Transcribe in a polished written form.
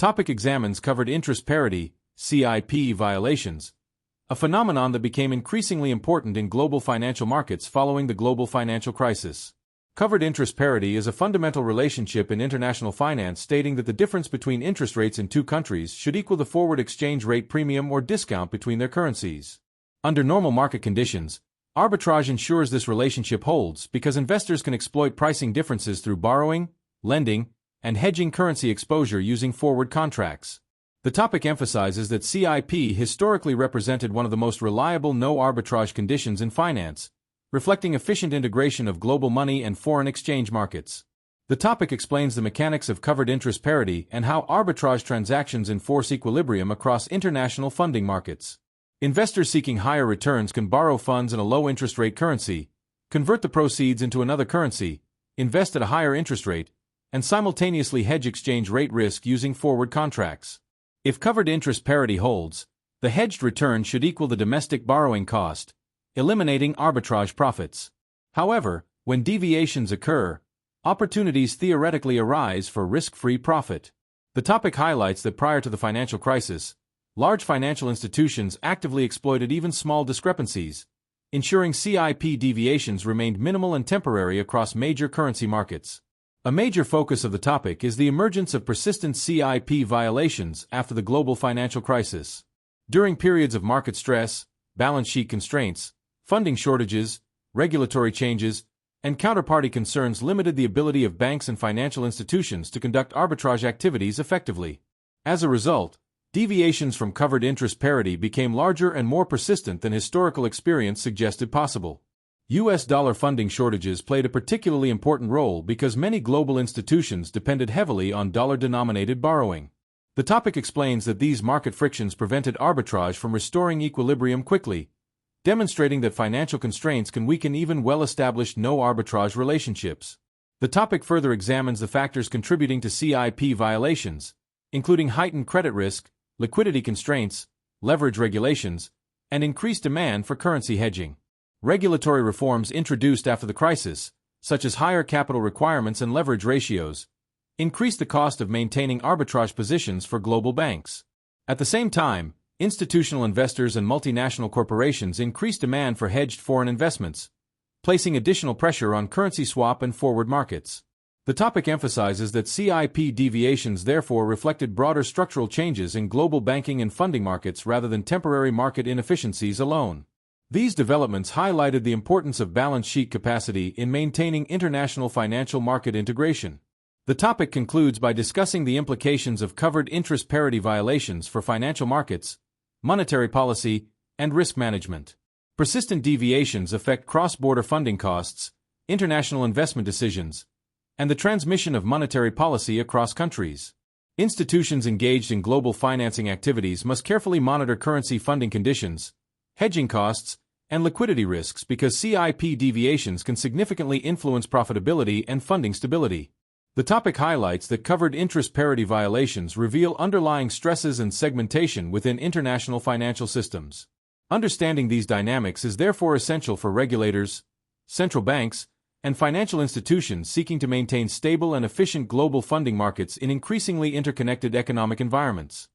Topic examines covered interest parity, CIP violations, a phenomenon that became increasingly important in global financial markets following the global financial crisis. Covered interest parity is a fundamental relationship in international finance stating that the difference between interest rates in two countries should equal the forward exchange rate premium or discount between their currencies. Under normal market conditions, arbitrage ensures this relationship holds because investors can exploit pricing differences through borrowing, lending, and hedging currency exposure using forward contracts. The topic emphasizes that CIP historically represented one of the most reliable no-arbitrage conditions in finance, reflecting efficient integration of global money and foreign exchange markets. The topic explains the mechanics of covered interest parity and how arbitrage transactions enforce equilibrium across international funding markets. Investors seeking higher returns can borrow funds in a low-interest rate currency, convert the proceeds into another currency, invest at a higher interest rate, and simultaneously hedge exchange rate risk using forward contracts. If covered interest parity holds, the hedged return should equal the domestic borrowing cost, eliminating arbitrage profits. However, when deviations occur, opportunities theoretically arise for risk-free profit. The topic highlights that prior to the financial crisis, large financial institutions actively exploited even small discrepancies, ensuring CIP deviations remained minimal and temporary across major currency markets. A major focus of the topic is the emergence of persistent CIP violations after the global financial crisis. During periods of market stress, balance sheet constraints, funding shortages, regulatory changes, and counterparty concerns limited the ability of banks and financial institutions to conduct arbitrage activities effectively. As a result, deviations from covered interest parity became larger and more persistent than historical experience suggested possible. U.S. dollar funding shortages played a particularly important role because many global institutions depended heavily on dollar-denominated borrowing. The topic explains that these market frictions prevented arbitrage from restoring equilibrium quickly, demonstrating that financial constraints can weaken even well-established no-arbitrage relationships. The topic further examines the factors contributing to CIP violations, including heightened credit risk, liquidity constraints, leverage regulations, and increased demand for currency hedging. Regulatory reforms introduced after the crisis, such as higher capital requirements and leverage ratios, increased the cost of maintaining arbitrage positions for global banks. At the same time, institutional investors and multinational corporations increased demand for hedged foreign investments, placing additional pressure on currency swap and forward markets. The topic emphasizes that CIP deviations therefore reflected broader structural changes in global banking and funding markets rather than temporary market inefficiencies alone. These developments highlighted the importance of balance sheet capacity in maintaining international financial market integration. The topic concludes by discussing the implications of covered interest parity violations for financial markets, monetary policy, and risk management. Persistent deviations affect cross-border funding costs, international investment decisions, and the transmission of monetary policy across countries. Institutions engaged in global financing activities must carefully monitor currency funding conditions, hedging costs, and liquidity risks because CIP deviations can significantly influence profitability and funding stability. The topic highlights that covered interest parity violations reveal underlying stresses and segmentation within international financial systems. Understanding these dynamics is therefore essential for regulators, central banks, and financial institutions seeking to maintain stable and efficient global funding markets in increasingly interconnected economic environments.